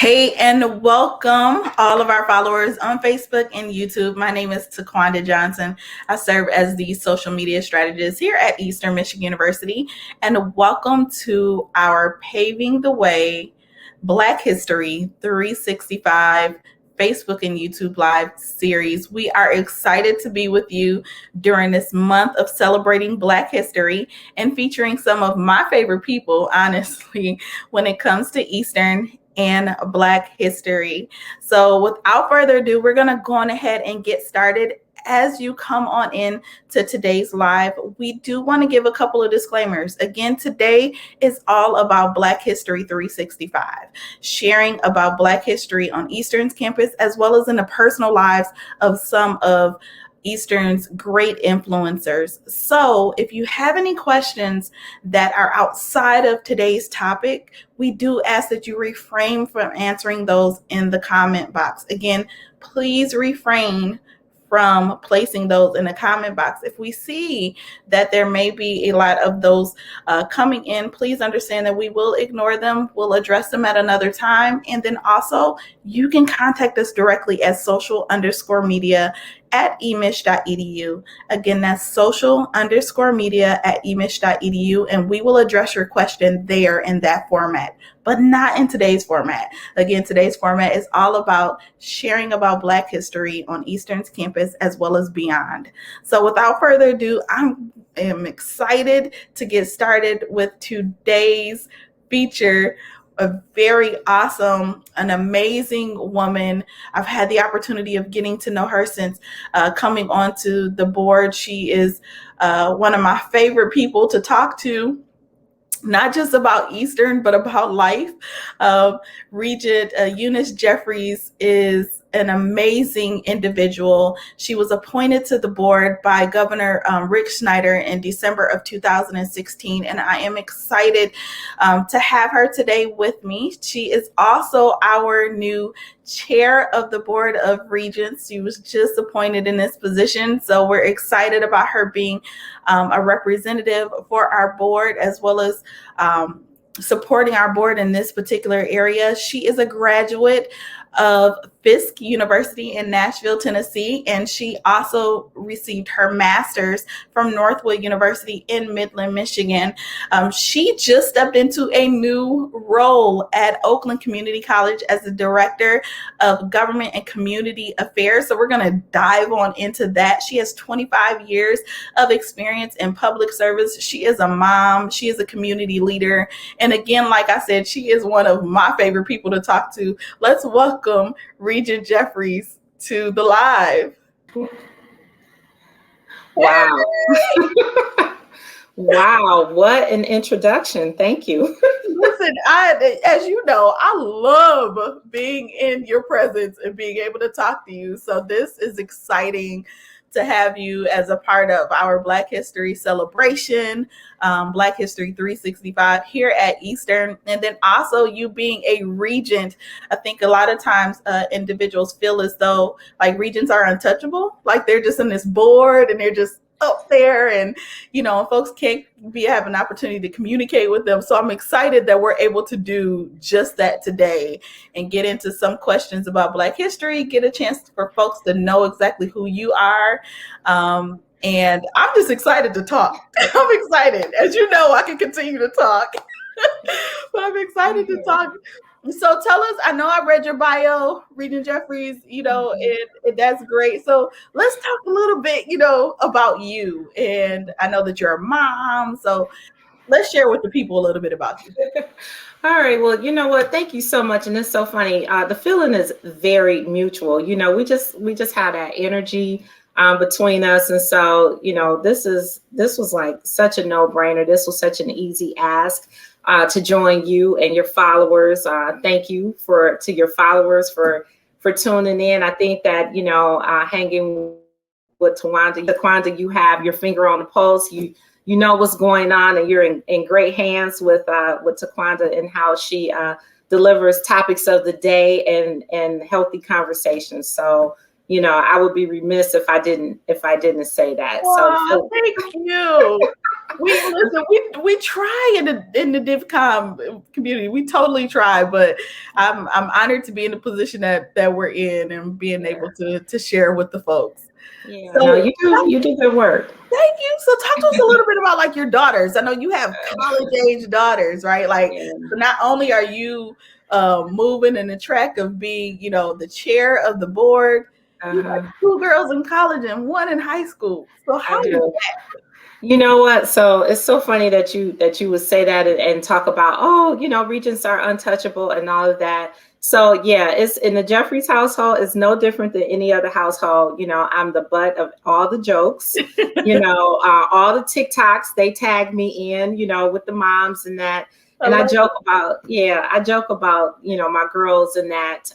Hey, and welcome all of our followers on Facebook and YouTube. My name is Taquanda Johnson. I serve as the social media strategist here at Eastern Michigan University. And welcome to our Paving the Way Black History 365 Facebook and YouTube Live series. We are excited to be with you during this month of celebrating Black history and featuring some of my favorite people, honestly, when it comes to Eastern and Black history. So without further ado, we're going to go on ahead and get started. As you come on in to today's live, we do want to give a couple of disclaimers. Again, today is all about Black History 365, sharing about Black history on Eastern's campus, as well as in the personal lives of some of Eastern's great influencers. So if you have any questions that are outside of today's topic, we do ask that you refrain from answering those in the comment box. Again, please refrain from placing those in the comment box. If we see that there may be a lot of those coming in, please understand that we will ignore them. We'll address them at another time. And then also you can contact us directly at social_media@emich.edu. Again, that's social_media@emich.edu. And we will address your question there in that format, but not in today's format. Again, today's format is all about sharing about Black history on Eastern's campus as well as beyond. So without further ado, I am excited to get started with today's feature. A very awesome, an amazing woman. I've had the opportunity of getting to know her since coming onto the board. She is one of my favorite people to talk to, not just about Eastern, but about life. Regent Eunice Jeffries is an amazing individual. She was appointed to the board by Governor Rick Snyder in December of 2016, and I am excited to have her today with me. She is also our new chair of the Board of Regents. She was just appointed in this position, so we're excited about her being a representative for our board, as well as supporting our board in this particular area. She is a graduate of Fisk University in Nashville, Tennessee, and she also received her master's from Northwood University in Midland, Michigan. She just stepped into a new role at Oakland Community College as the Director of Government and Community Affairs. So we're going to dive on into that. She has 25 years of experience in public service. She is a mom. She is a community leader. And again, like I said, she is one of my favorite people to talk to. Let's welcome Regent Jeffries to the live. Wow. Wow, what an introduction. Thank you. Listen, as you know, I love being in your presence and being able to talk to you. So this is exciting to have you as a part of our Black History celebration, Black History 365 here at Eastern. And then also you being a regent. I think a lot of times individuals feel as though like regents are untouchable, like they're just in this board and they're just up there, and folks can't have an opportunity to communicate with them. So I'm excited that we're able to do just that today and get into some questions about Black history, get a chance for folks to know exactly who you are. And I'm just excited to talk. I'm excited. As you know, I can continue to talk, but I'm excited to talk. So tell us, I know I read your bio, Regent Jeffries, and that's great. So let's talk a little bit, about you. And I know that you're a mom, so let's share with the people a little bit about you. All right. Well, you know what? Thank you so much. And it's so funny. The feeling is very mutual. We just have that energy between us. And so, this was like such a no-brainer. This was such an easy ask to join you and your followers. Thank you to your followers for tuning in. I think that, hanging with Taquanda, you have your finger on the pulse. You know what's going on, and you're in great hands with Taquanda and how she delivers topics of the day and healthy conversations. So I would be remiss if I didn't say that. Oh, thank you. We try in the DivCom community. We totally try, but I'm honored to be in the position that we're in and being able to share with the folks. Yeah, so, no, you do good work. Thank you. So talk to us a little bit about like your daughters. I know you have college age daughters, right? Like, so not only are you moving in the track of being, the chair of the board, you have 2 girls in college and 1 in high school. So how do you? You know what? So it's so funny that you would say that and talk about, regents are untouchable and all of that. So yeah, it's in the Jeffries household. It's no different than any other household. I'm the butt of all the jokes. All the TikToks they tag me in. With the moms and that. And I joke about my girls and that,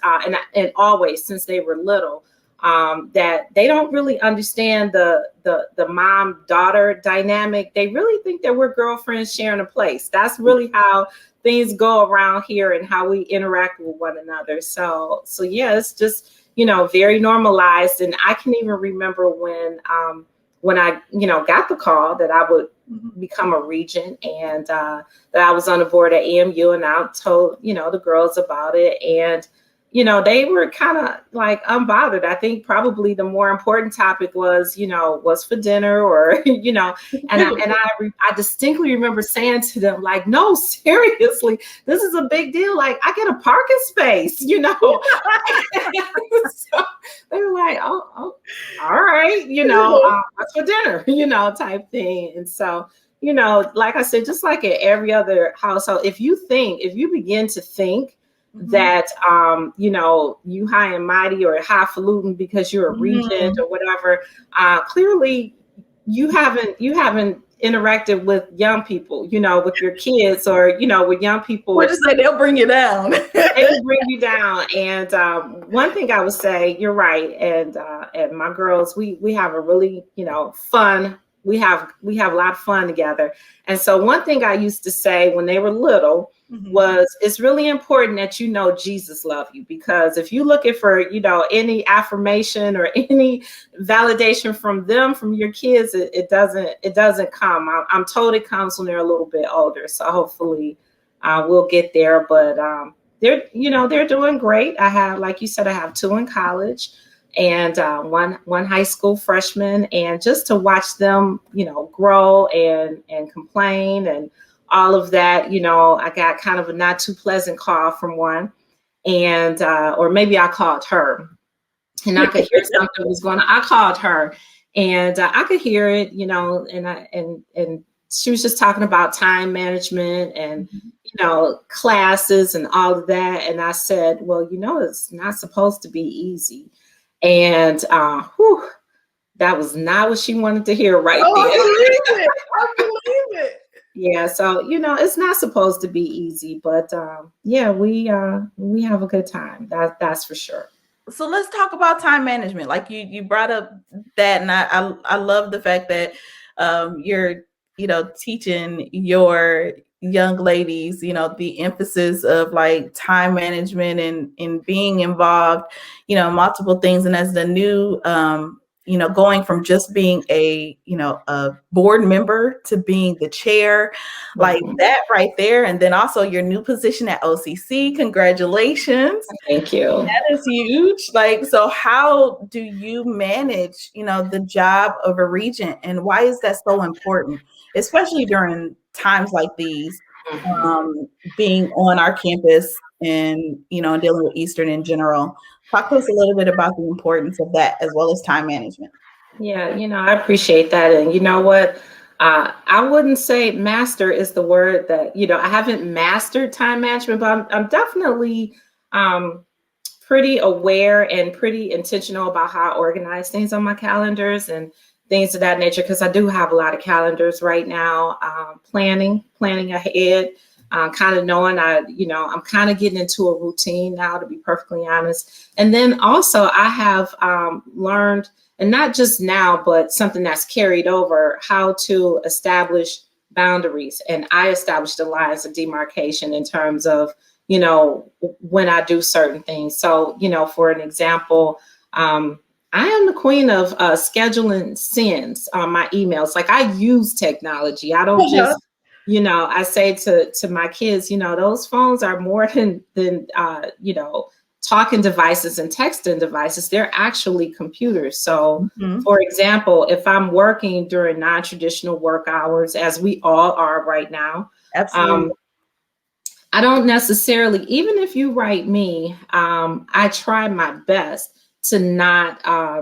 and always since they were little. That they don't really understand the mom-daughter dynamic. They really think that we're girlfriends sharing a place. That's really how things go around here and how we interact with one another. So yeah, it's just, very normalized. And I can even remember when I, got the call that I would become a regent and that I was on the board at AMU, and I told, the girls about it. And they were kind of like unbothered. I think probably the more important topic was, what's for dinner or, and I distinctly remember saying to them, like, no, seriously, this is a big deal. Like, I get a parking space, So they were like, oh, all right, what's for dinner, type thing. And so, like I said, just like at every other household, if you begin to think that you high and mighty or highfalutin because you're a regent or whatever, clearly you haven't interacted with young people, with your kids or with young people. We'll just say they'll bring you down. They will bring you down. And one thing I would say, you're right, and my girls, we have a really fun. We have a lot of fun together. And so one thing I used to say when they were little was, it's really important that Jesus loves you, because if you're looking for any affirmation or any validation from them, from your kids, it doesn't come. I'm told it comes when they're a little bit older. So hopefully we'll get there. But they're doing great. I have, like you said, I have 2 in college and one high school freshman, and just to watch them grow and complain and all of that. I got kind of a not too pleasant call from one, and or maybe I called her, and I could hear something was going on. I called her, and I could hear it, and she was just talking about time management and classes and all of that. And I said, well, it's not supposed to be easy, and that was not what she wanted to hear right there. I believe it. Yeah, so it's not supposed to be easy, but yeah, we have a good time. That's for sure. So let's talk about time management. Like you brought up that, and I love the fact that you're teaching your young ladies the emphasis of like time management and being involved multiple things. And as the new going from just being a board member to being the chair, like that right there. And then also your new position at OCC. Congratulations. Thank you. That is huge. Like, so how do you manage, the job of a regent, and why is that so important, especially during times like these, being on our campus and, dealing with Eastern in general? Talk to us a little bit about the importance of that, as well as time management. Yeah, I appreciate that. And you know what? I wouldn't say master is the word that, I haven't mastered time management, but I'm definitely pretty aware and pretty intentional about how I organize things on my calendars and things of that nature, because I do have a lot of calendars right now, planning ahead. Kind of knowing I'm kind of getting into a routine now, to be perfectly honest. And then also I have learned, and not just now, but something that's carried over, how to establish boundaries. And I established the lines of demarcation in terms of, when I do certain things. So, for an example, I am the queen of scheduling sends on my emails. Like, I use technology. I don't Uh-huh. just, I say to my kids, those phones are more than talking devices and texting devices. They're actually computers. So, Mhm. for example, if I'm working during non-traditional work hours, as we all are right now, Absolutely. um, I don't necessarily, even if you write me, I try my best to not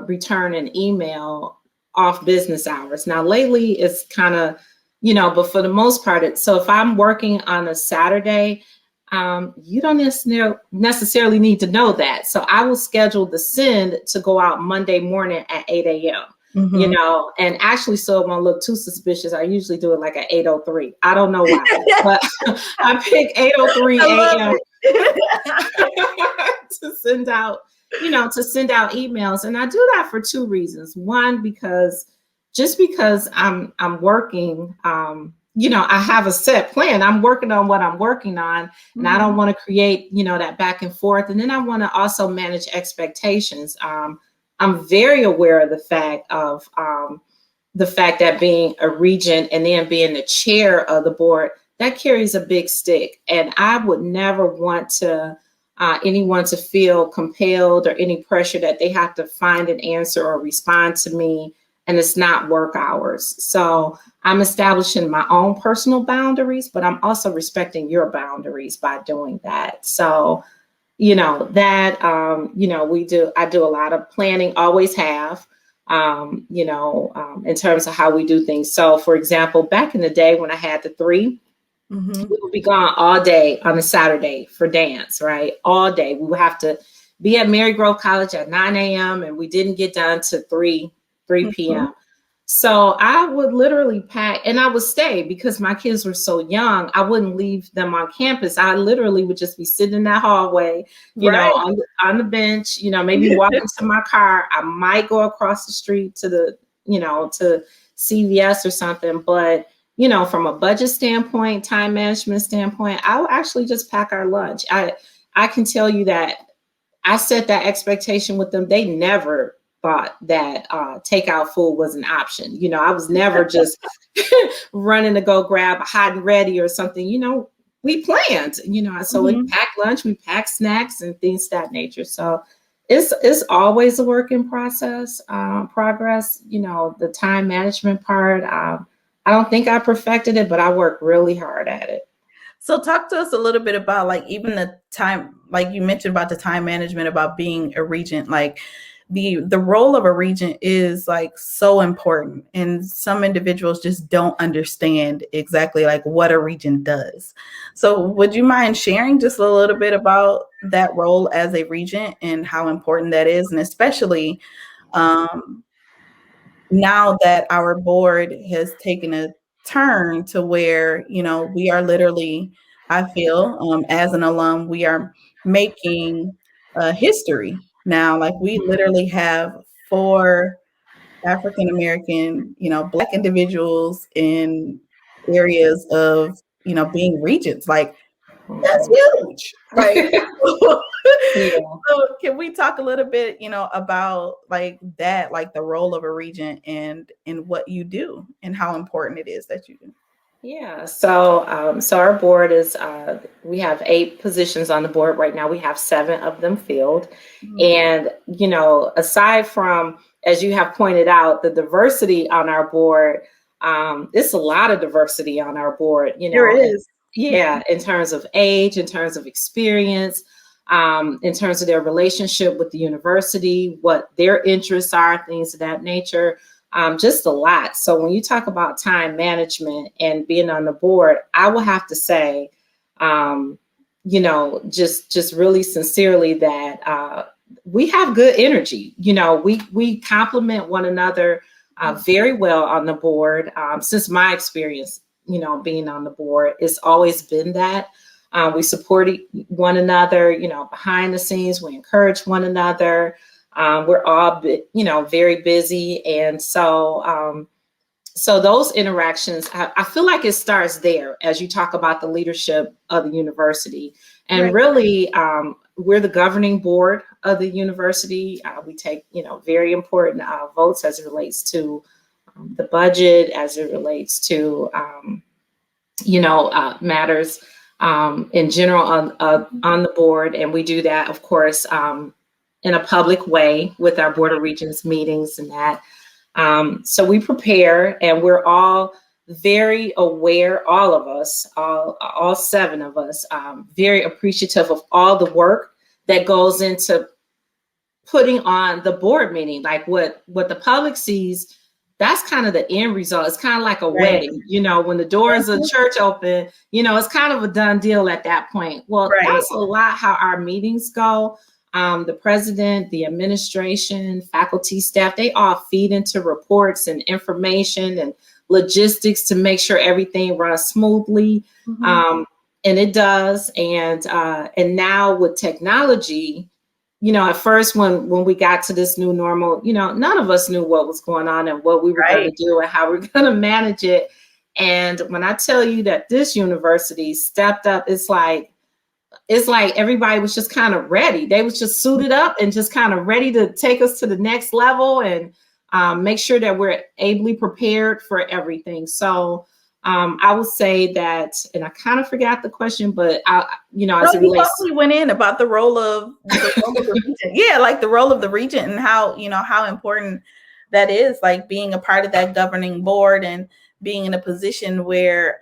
return an email off business hours. Now, lately it's kind of, but for the most part, so if I'm working on a Saturday, you don't necessarily need to know that. So I will schedule the send to go out Monday morning at 8 a.m. Mhm. And actually, so it won't look too suspicious, I usually do it like at 8:03. I don't know why, but I pick I 8:03 love a.m. it. to send out, emails. And I do that for two reasons. One, because I'm working, I have a set plan. I'm working on what I'm working on, and I don't Mhm. want to create, that back and forth. And then I want to also manage expectations. I'm very aware of the fact that being a regent and then being the chair of the board, that carries a big stick. And I would never want anyone to feel compelled or any pressure that they have to find an answer or respond to me and it's not work hours. So I'm establishing my own personal boundaries, but I'm also respecting your boundaries by doing that. So, I do a lot of planning, always have, in terms of how we do things. So, for example, back in the day when I had the three, Mhm. we would be gone all day on a Saturday for dance, right? All day. We would have to be at Mary Grove College at 9 a.m. and we didn't get done to 3 Mhm. p.m. So I would literally pack and I would stay because my kids were so young. I wouldn't leave them on campus. I literally would just be sitting in that hallway, Right. on the bench, maybe walking to my car. I might go across the street to CVS or something. But, from a budget standpoint, time management standpoint, I will actually just pack our lunch. I can tell you that I set that expectation with them. They never thought that takeout food was an option. I was never just running to go grab a hot and ready or something. We planned. So we Mhm. packed lunch, we packed snacks and things of that nature. So it's always a work in progress. The time management part. I don't think I perfected it, but I worked really hard at it. So talk to us a little bit about like even the time, like you mentioned about the time management, about being a regent, like the role of a regent is like so important. And some individuals just don't understand exactly like what a regent does. So would you mind sharing just a little bit about that role as a regent and how important that is? And especially um, now that our board has taken a turn to where, we are literally, I feel, as an alum, we are making history now. Like we literally have four African American, Black individuals in areas of, being regents. Like that's Mhm. huge. Like, Yeah. so can we talk a little bit, about like that, like the role of a regent and what you do and how important it is that you do? Yeah, so our board is we have 8 positions on the board right now. We have 7 of them filled, Mhm. and aside from, as you have pointed out, the diversity on our board, it's a lot of diversity on our board. There And is. yeah, in terms of age, in terms of experience, in terms of their relationship with the university, what their interests are, things of that nature, just a lot. So when you talk about time management and being on the board, I will have to say, um, just really sincerely that we have good energy. We complement one another very well on the board. Since my experience, being on the board, it's always been that. We support one another, behind the scenes. We encourage one another. We're all, very busy, and so those interactions, I feel like it starts there as you talk about the leadership of the university, and Right. really, we're the governing board of the university. We take, very important votes as it relates to the budget, as it relates to, matters in general on the board. And we do that, of course, in a public way with our Board of Regents meetings and that. So we prepare, and we're all very aware, all of us, all 7 of us, very appreciative of all the work that goes into putting on the board meeting. Like what the public sees, that's kind of the end result. It's kind of like a wedding, when the doors of the church open, it's kind of a done deal at that point. Well, that's a lot how our meetings go. The president, the administration, faculty, staff, they all feed into reports and information and logistics to make sure everything runs smoothly. And it does. And now with technology, at first when we got to this new normal, none of us knew what was going on and what we were going to do and how we're going to manage it. And when I tell you that this university stepped up, it's like everybody was just kind of ready. They was just suited up and just kind of ready to take us to the next level and make sure that we're ably prepared for everything. So I would say that, and I kind of forgot the question, but as it relates, we went in about the role of the regent. Yeah, like the role of the regent and how important that is, like being a part of that governing board and being in a position where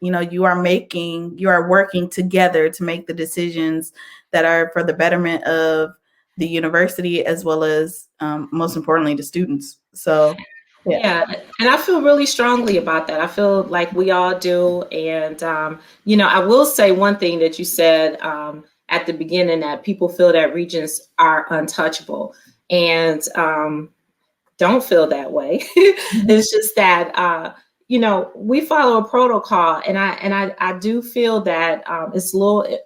you are working together to make the decisions that are for the betterment of the university as well as most importantly the students. So yeah, and I feel really strongly about that. I feel like we all do. And, I will say one thing that you said at the beginning, that people feel that regents are untouchable, and don't feel that way. It's just that, we follow a protocol, and I do feel that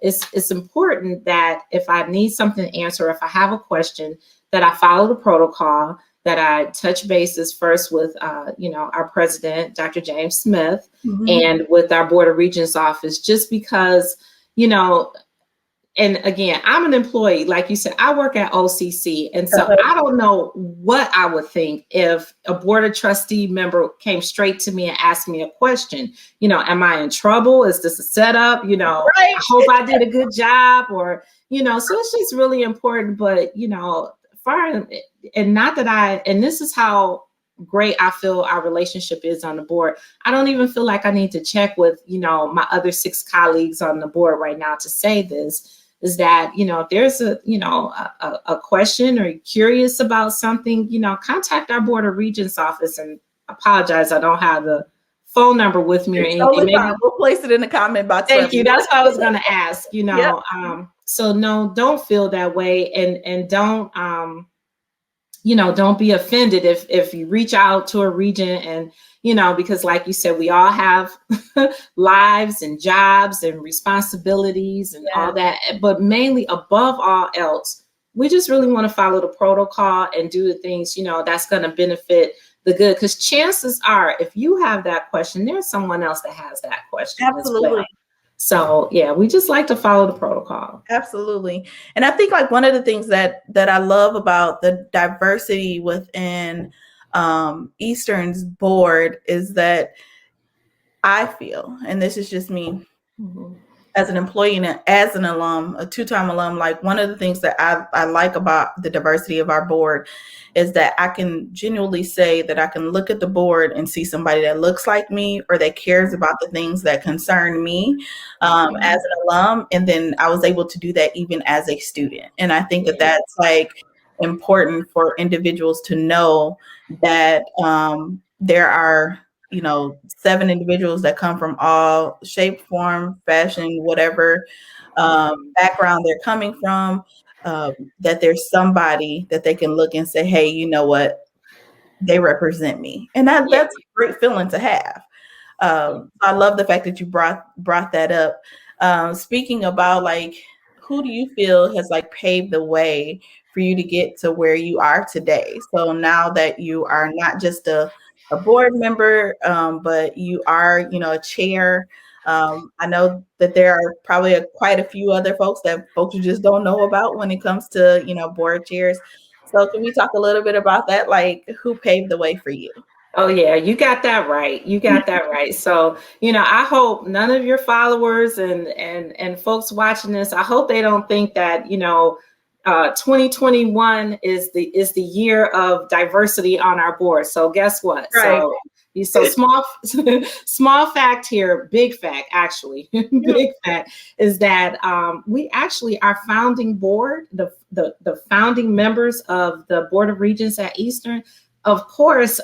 it's important that if I need something answered, if I have a question, that I follow the protocol, that I touch bases first with, our president, Dr. James Smith, and with our Board of Regents office, just because, and again, I'm an employee, like you said, I work at OCC. And so I don't know what I would think if a Board of Trustee member came straight to me and asked me a question. Am I in trouble? Is this a setup? I hope I did a good job, or, so it's just really important. But, and not that and this is how great I feel our relationship is on the board. I don't even feel like I need to check with, my other 6 colleagues on the board right now to say this, is that, if there's a question or you're curious about something, contact our Board of Regents office. And apologize, I don't have the phone number with me or anything. Maybe we'll place it in the comment box. Thank you. That's what I was going to ask, so no, don't feel that way. And don't, don't be offended if you reach out to a regent and, because like you said, we all have lives and jobs and responsibilities and all that. But mainly above all else, we just really want to follow the protocol and do the things, that's going to benefit the good. Because chances are, if you have that question, there's someone else that has that question. Absolutely. As well. So yeah, we just like to follow the protocol. Absolutely. And I think like one of the things that I love about the diversity within Eastern's board is that I feel, and this is just me as an employee and as an alum, a 2-time alum, like one of the things that I like about the diversity of our board is that I can genuinely say that I can look at the board and see somebody that looks like me or that cares about the things that concern me as an alum. And then I was able to do that even as a student. And I think that that's like important for individuals to know that there are 7 individuals that come from all shape, form, fashion, whatever background they're coming from, that there's somebody that they can look and say, hey, you know what, they represent me. And that's a great feeling to have. I love the fact that you brought that up. Speaking about like, who do you feel has like paved the way for you to get to where you are today? So now that you are not just a board member, but you are, a chair I know that there are probably quite a few other folks that folks just don't know about when it comes to, board chairs. So can we talk a little bit about that? Like, who paved the way for you? Oh yeah, you got that right. You got that right. So, I hope none of your followers and folks watching this, I hope they don't think that, 2021 is the year of diversity on our board. So guess what? Right. So small fact here, big fact actually, big fact is that we actually, our founding board, the founding members of the Board of Regents at Eastern. Of course,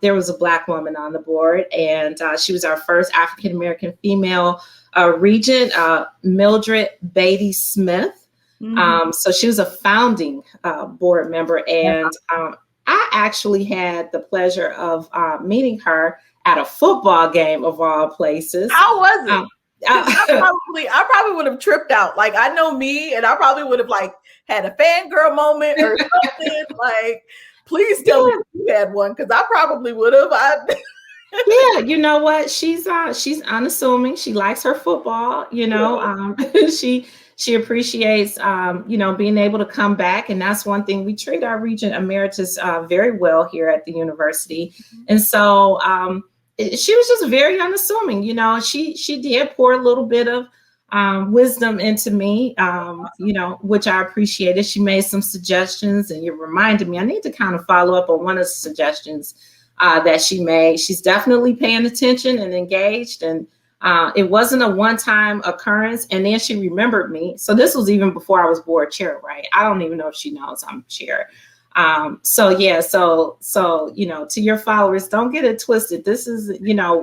there was a Black woman on the board, and she was our first African American female regent, Mildred Beatty Smith. So she was a founding board member, and I actually had the pleasure of meeting her at a football game of all places. How was it? I probably would have tripped out. Like, I know me, and I probably would have had a fangirl moment or something. Like, please tell me you had one, because I probably would have. Yeah, you know what? She's unassuming. She likes her football. She appreciates being able to come back, and that's one thing we treat our Regent Emeritus very well here at the university. And so she was just very unassuming. She did pour a little bit of wisdom into me, which I appreciated. She made some suggestions, and you reminded me I need to kind of follow up on one of the suggestions that she made. She's definitely paying attention and engaged, and it wasn't a one-time occurrence. And then she remembered me. So this was even before I was board chair, right? I don't even know if she knows I'm chair. So to your followers, don't get it twisted. This is,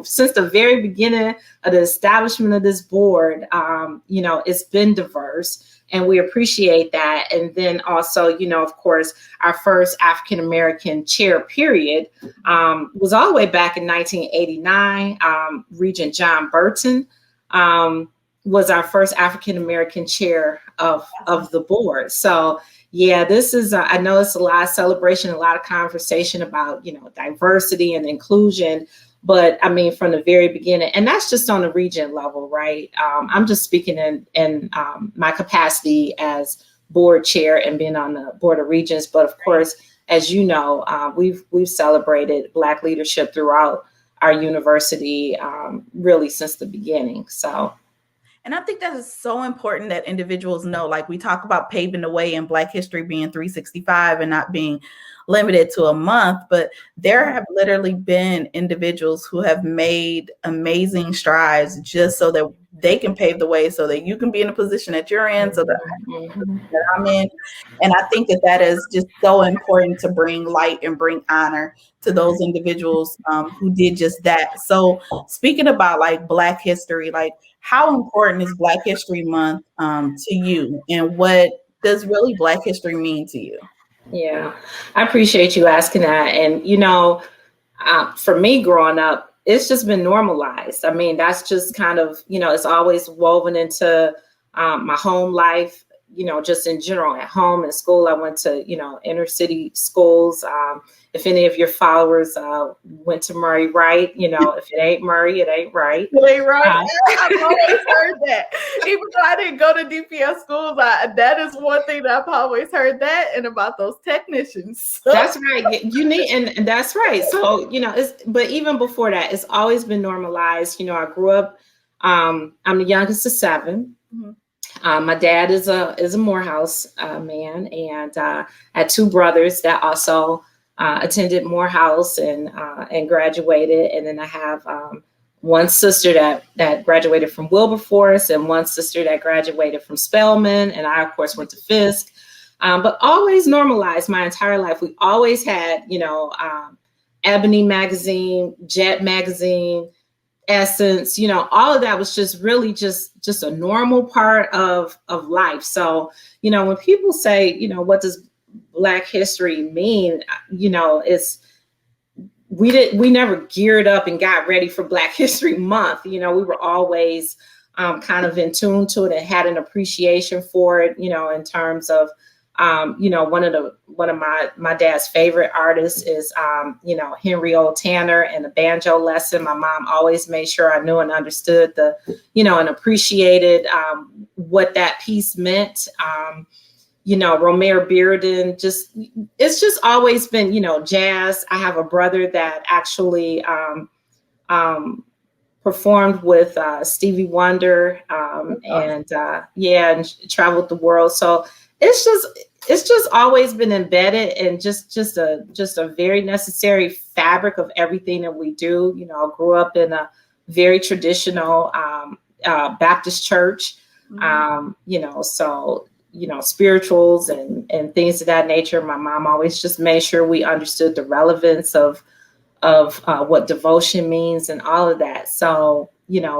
since the very beginning of the establishment of this board, it's been diverse, and we appreciate that. And then also, of course, our first African-American chair period was all the way back in 1989. Regent John Burton was our first African-American chair of the board. So yeah, this is, I know it's a lot of celebration, a lot of conversation about, diversity and inclusion. But I mean, from the very beginning, and that's just on the regent level, right? I'm just speaking in my capacity as board chair and being on the Board of Regents. But of course, as you know, we've celebrated Black leadership throughout our university really since the beginning. So. And I think that is so important that individuals know, like, we talk about paving the way in Black history being 365 and not being limited to a month, but there have literally been individuals who have made amazing strides just so that they can pave the way, so that you can be in a position that you're in, so that I'm in. And I think that is just so important to bring light and bring honor to those individuals who did just that. So speaking about Black history, how important is Black History Month to you, and what does really Black history mean to you? Yeah, I appreciate you asking that. And, for me growing up, it's just been normalized. I mean, that's just kind of, it's always woven into my home life, just in general at home and school. I went to, inner city schools. If any of your followers went to Murray Wright, if it ain't Murray, it ain't right. It ain't right. I've always heard that. Even though I didn't go to DPS schools, that is one thing that I've always heard, that, and about those technicians. So. That's right. And that's right. So, but even before that, it's always been normalized. I grew up, I'm the youngest of 7. Mm-hmm. My dad is a Morehouse man, and I had 2 brothers that also attended Morehouse and graduated. And then I have one sister that graduated from Wilberforce, and one sister that graduated from Spelman. And I, of course, went to Fisk, but always normalized my entire life. We always had, Ebony magazine, Jet magazine, Essence, all of that was just really just a normal part of life. So, when people say, what does Black history mean, it's, we never geared up and got ready for Black History Month. We were always kind of in tune to it and had an appreciation for it, in terms of One of my dad's favorite artists is Henry Old Tanner and the banjo lesson. My mom always made sure I knew and understood and appreciated what that piece meant. Romare Bearden, it's just always been, jazz. I have a brother that actually performed with Stevie Wonder, and traveled the world. So it's just always been embedded and just a very necessary fabric of everything that we do. I grew up in a very traditional Baptist church, so spirituals and things of that nature. My mom always just made sure we understood the relevance of what devotion means and all of that. So,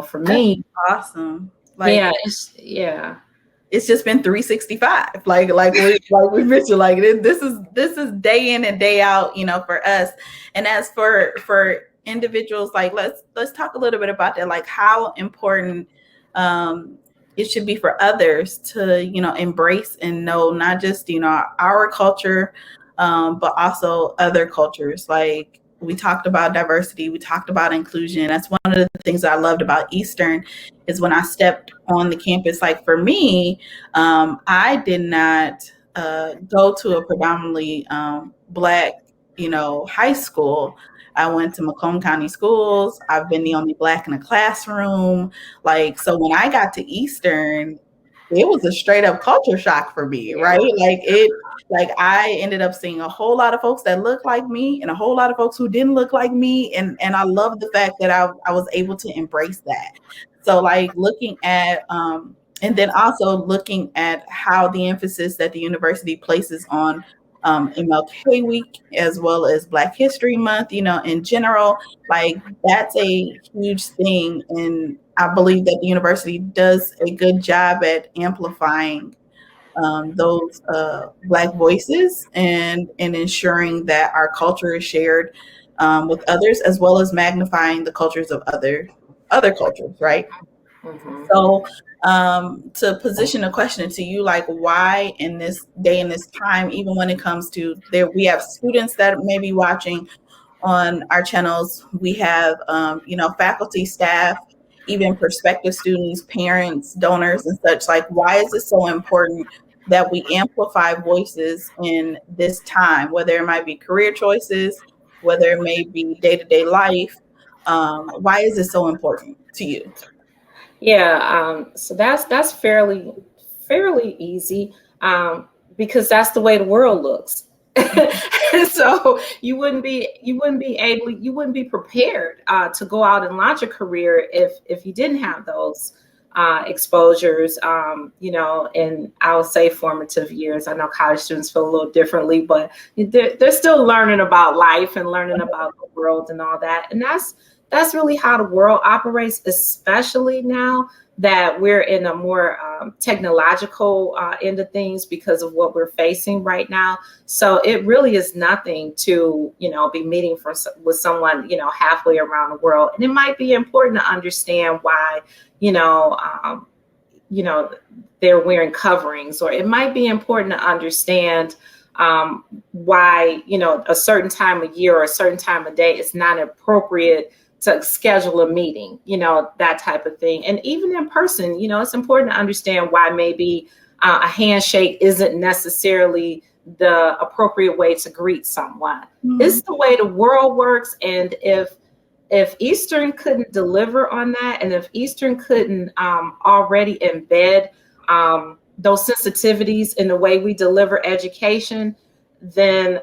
for me, that's awesome. It's just been 365. Like we mentioned, like this is day in and day out, for us. And as for individuals, like let's talk a little bit about that, like how important it should be for others to, embrace and know not just, our culture, but also other cultures. Like we talked about diversity, we talked about inclusion. That's one of the things that I loved about Eastern is when I stepped on the campus. Like for me, I did not go to a predominantly Black, high school. I went to Macomb County Schools. I've been the only Black in the classroom. Like, so when I got to Eastern, it was a straight up culture shock for me, right? Like I ended up seeing a whole lot of folks that looked like me and a whole lot of folks who didn't look like me. And I love the fact that I was able to embrace that. So like looking at, and then also looking at how the emphasis that the university places on MLK Week as well as Black History Month, in general, like that's a huge thing. And I believe that the university does a good job at amplifying those Black voices and ensuring that our culture is shared with others, as well as magnifying the cultures of other cultures, right? Mm-hmm. So to position a question to you, like why in this day and this time, even when it comes to there, we have students that may be watching on our channels. We have, faculty, staff, even prospective students, parents, donors, and such. Like, why is it so important that we amplify voices in this time, whether it might be career choices, whether it may be day-to-day life? Why is it so important to you? Yeah, so that's fairly easy, because that's the way the world looks. So you wouldn't be prepared to go out and launch a career if you didn't have those exposures, in I would say formative years. I know college students feel a little differently, but they're still learning about life and learning about the world and all that. And that's really how the world operates, especially now that we're in a more technological end of things because of what we're facing right now. So it really is nothing to, be meeting with someone, halfway around the world. And it might be important to understand why, they're wearing coverings, or it might be important to understand why, a certain time of year or a certain time of day is not appropriate to schedule a meeting, that type of thing. And even in person, it's important to understand why maybe a handshake isn't necessarily the appropriate way to greet someone. Mm-hmm. It's the way the world works. And if Eastern couldn't deliver on that, and if Eastern couldn't already embed those sensitivities in the way we deliver education, then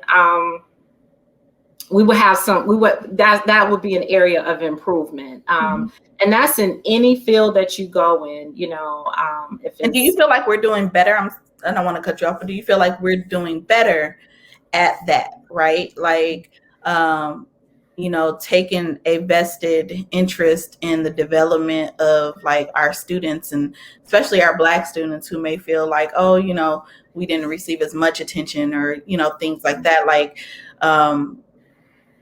that would be an area of improvement. And that's in any field that you go in, and do you feel like we're doing better? I don't want to cut you off, but do you feel like we're doing better at that, right? Like, taking a vested interest in the development of like our students, and especially our Black students who may feel like, oh, we didn't receive as much attention, or, things like that. Like,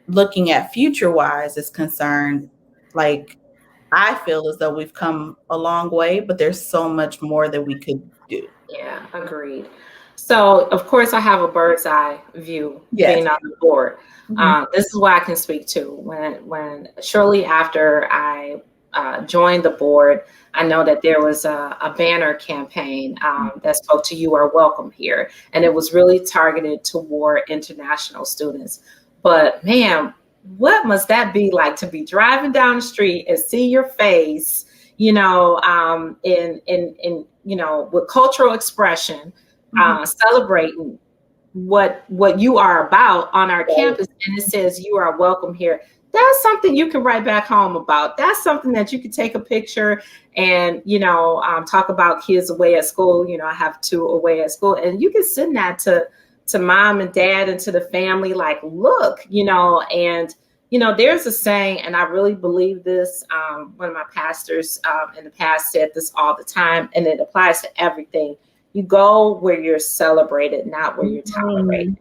looking at future wise is concerned, like I feel as though we've come a long way, but there's so much more that we could do. Yeah, agreed. So, of course, I have a bird's eye view Yes. being on the board. Mhm. This is what I can speak to. When shortly after I joined the board, I know that there was a banner campaign that spoke to "You Are Welcome Here," and it was really targeted toward international students. But man, what must that be like to be driving down the street and see your face, with cultural expression, Mhm. celebrating what you are about on our Right. campus, and it says "You are welcome here." That's something you can write back home about. That's something that you can take a picture and talk about kids away at school. I have two away at school, and you can send that to mom and dad and to the family, like, look, and there's a saying, and I really believe this. One of my pastors in the past said this all the time, and it applies to everything. You go where you're celebrated, not where you're tolerated. Mhm.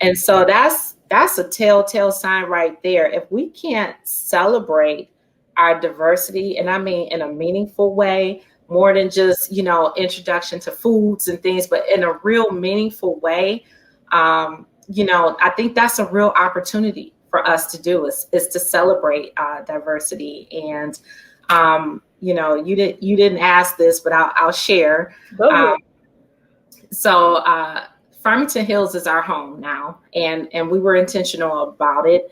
And so that's a telltale sign right there. If we can't celebrate our diversity, and I mean in a meaningful way, more than just introduction to foods and things, but in a real meaningful way, I think that's a real opportunity for us to do is to celebrate diversity. And you didn't ask this, but I'll share. Go Um, ahead. so Farmington Hills is our home now, and we were intentional about it,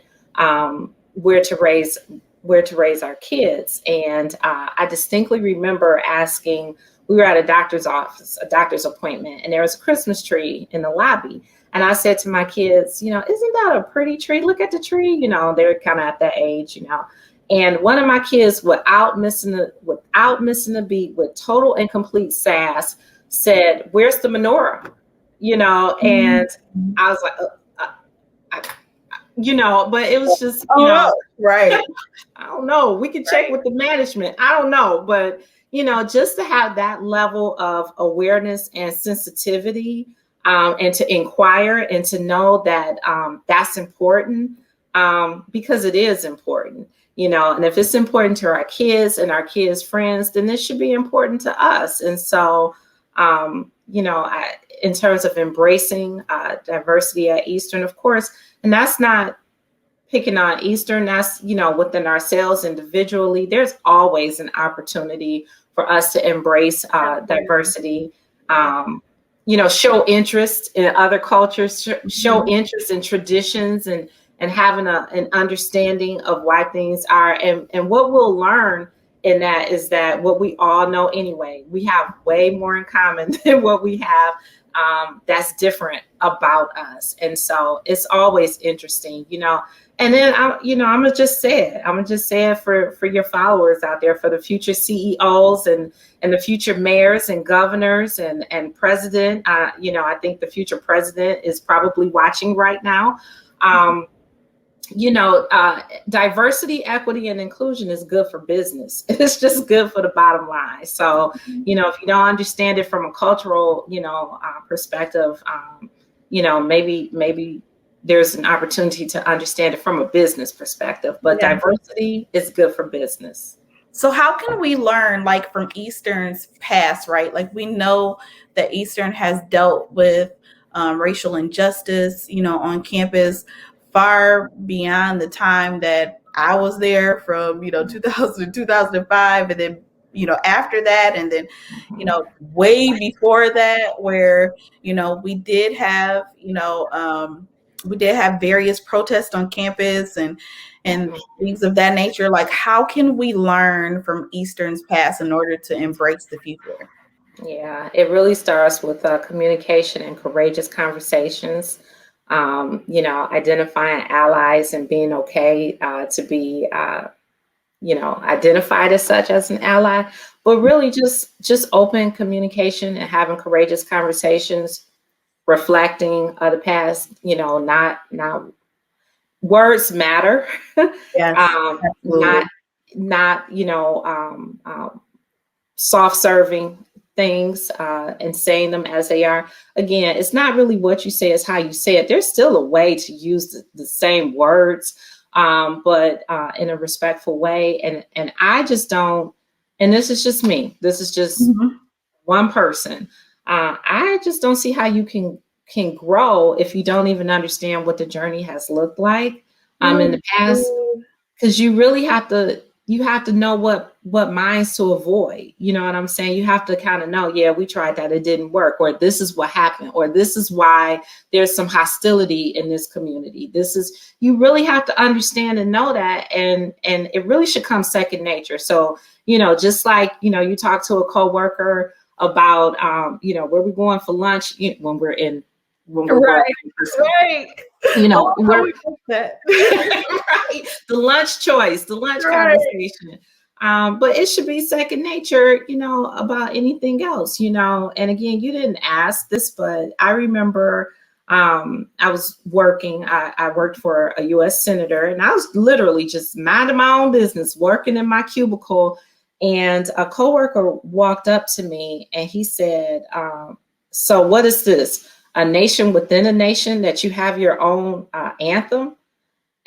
where to raise our kids. And I distinctly remember asking. We were at a doctor's office, a doctor's appointment, and there was a Christmas tree in the lobby. And I said to my kids, isn't that a pretty tree? Look at the tree. They're kind of at that age. And one of my kids, without missing a beat, with total and complete sass, said, "Where's the menorah?" Mhm. And I was like, I, but it was just, Oh no. Right. I don't know. We can check Right. with the management. I don't know. But, just to have that level of awareness and sensitivity, and to inquire and to know that that's important, because it is important. And if it's important to our kids and our kids' friends, then this should be important to us. And so, in terms of embracing diversity at Eastern, of course, and that's not picking on Eastern, that's, within ourselves individually, there's always an opportunity for us to embrace Absolutely. diversity, show interest in other cultures, show Mhm. interest in traditions, and having an understanding of why things are. And what we'll learn in that is that what we all know anyway, we have way more in common than what we have that's different about us. And so it's always interesting. And then I'm gonna just say it. I'm gonna just say it for your followers out there, for the future CEOs and the future mayors and governors and president. I think the future president is probably watching right now. Um, Diversity, equity, and inclusion is good for business. It's just good for the bottom line. So, if you don't understand it from a cultural, perspective, maybe there's an opportunity to understand it from a business perspective. But Yeah. diversity is good for business. So how can we learn like from Eastern's past, right? Like we know that Eastern has dealt with racial injustice, on campus far beyond the time that I was there from, 2000 to 2005. And then, after that, and then, way before that, where, we did have, we did have various protests on campus and Mhm. things of that nature. Like, how can we learn from Eastern's past in order to embrace the future? Yeah, it really starts with communication and courageous conversations. Identifying allies and being okay to be, identified as such as an ally, but really just open communication and having courageous conversations, reflecting the past. Not words matter. Yes, Not absolutely. not soft serving things and saying them as they are. Again, it's not really what you say, it's how you say it. There's still a way to use the same words, but in a respectful way. And I just don't, and this is just me, this is just Mhm. one person. I just don't see how you can grow if you don't even understand what the journey has looked like in the past, because you have to know what minds to avoid. You know what I'm saying? You have to kind of know, yeah, we tried that, it didn't work, or this is what happened, or this is why there's some hostility in this community. You really have to understand and know that, and it really should come second nature. So, just like, you talk to a coworker about where we're going for lunch, when we're Right, working, right. we're That. right, the lunch choice, the lunch conversation. But it should be second nature, about anything else, And again, you didn't ask this, but I remember I was working, I worked for a US senator, and I was literally just minding my own business, working in my cubicle. And a coworker walked up to me and he said, so what is this? A nation within a nation, that you have your own anthem?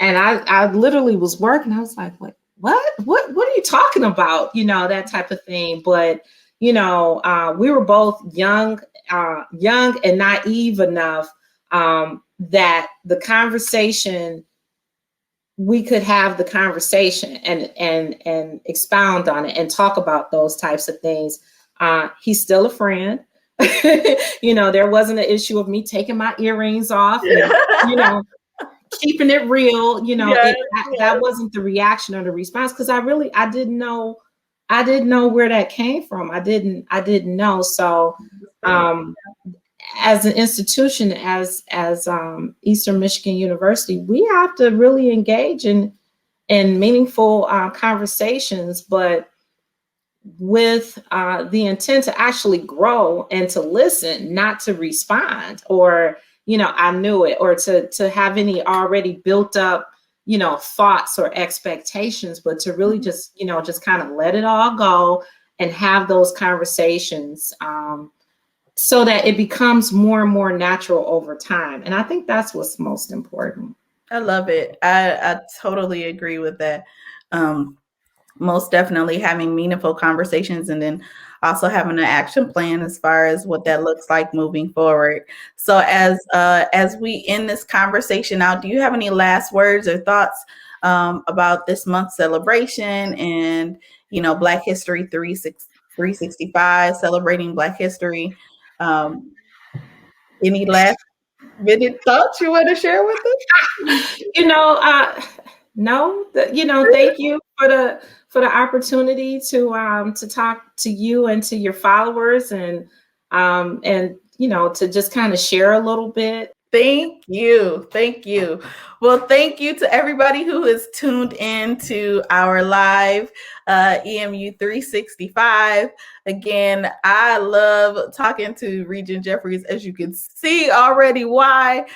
And I literally was working. I was like, what are you talking about? That type of thing. But, we were both young and naive enough that we could have the conversation and expound on it and talk about those types of things. He's still a friend. There wasn't an issue of me taking my earrings off and, keeping it real. That wasn't the reaction or the response, because I didn't know where that came from. I didn't know. So as an institution, as Eastern Michigan University, we have to really engage in meaningful conversations, but with the intent to actually grow and to listen, not to respond, or I knew it, or to have any already built up thoughts or expectations, but to really just kind of let it all go and have those conversations, so that it becomes more and more natural over time. And I think that's what's most important. I love it. I totally agree with that. Most definitely having meaningful conversations, and then also having an action plan as far as what that looks like moving forward. So as we end this conversation now, do you have any last words or thoughts about this month's celebration and Black History 365, celebrating Black history? Any last minute thoughts you want to share with us? No, thank you for the opportunity to talk to you and to your followers, and to just kind of share a little bit. Thank you. Thank you. Well, thank you to everybody who has tuned in to our live EMU 365. Again, I love talking to Regent Jeffries, as you can see already why.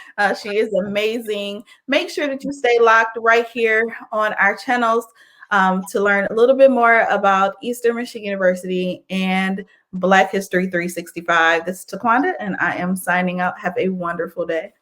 She is amazing. Make sure that you stay locked right here on our channels to learn a little bit more about Eastern Michigan University and Black History 365. This is Taquanda, and I am signing out. Have a wonderful day.